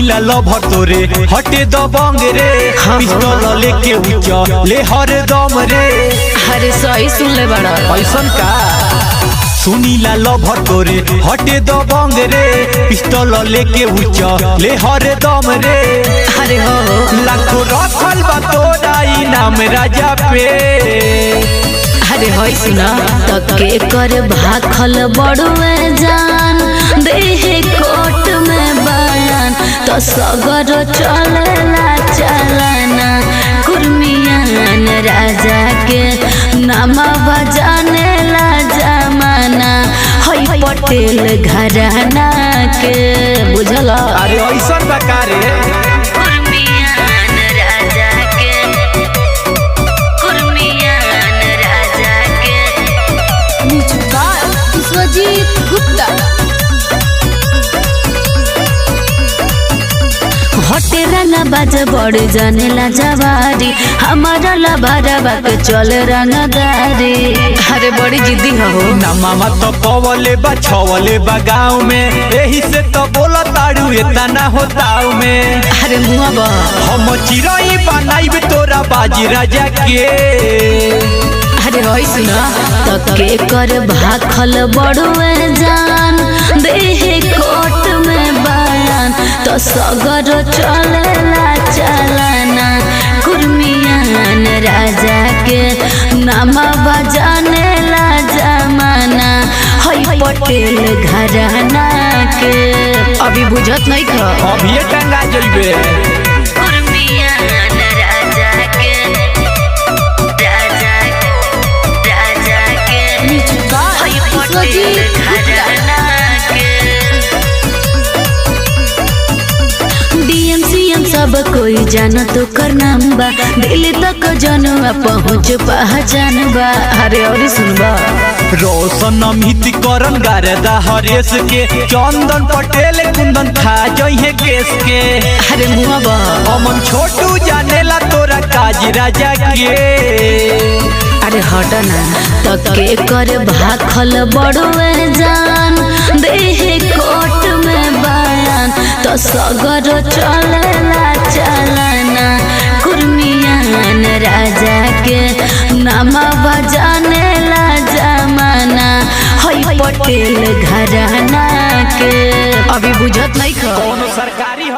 सुनीला लभर तोरे हटे दबंग रे पिस्तौल लेके उच्च ले हर दम रे। अरे सही सुन ले बड़ा ऐसन का सुनीला लभर तोरे हटे दबंग रे पिस्तौल लेके उच्च ले हर दम रे। अरे हो लाखों रखल बा तोरा इनाम राजा पे। अरे होई सुना तके कर भाखल बड़ुए जान देहे कोट में बयान तो सगर चलेला चलाना कुर्मियान राजा के नाम बजाने ला जमाना हई पटेल घराना के बुझला। अरे ऐसन बकारे हटे रंगा बाज बड़ जाने ला जवारी हमारा ला भरवा के चल रंगदारी। अरे बड़ी जिद्दी हो ना मामा तो पवले बा छवले बा गाँव में यही से तो बोला ताड़ू इतना होताऊ में। अरे मुआ बा हम चिरई बनाइब तोरा बाजी राजा के। अरे होई सुना तके कर भाखल बड़ुए जान देहे कोट में बयान तो सगर चलेला चलाना कुर्मियान राजा के नाम बजाने ला जमाना हई पटेल घराना के। अभी बुझत नहीं खा अभी टंगा जइबे सब कोई जाना तो कर नाम बा दिल्ली तक जनवा पहुँच पहचान बा। अरे और सुनबा रोशन अमित करन गारदा हरेश के चंदन पटेल कुंदन खा जइहे केस के। अरे मुआ बा अमन छोटू जानेला तोरा काज राजा के। अरे हटना तके कर भाखल बड़ुए जान देहे कोट में बयान तो सगर चलेला चलाना कुर्मियान राजा के नाम बजाने ला जमाना हई पटेल घराना के। अभी बुझत नहीं खा सरकारी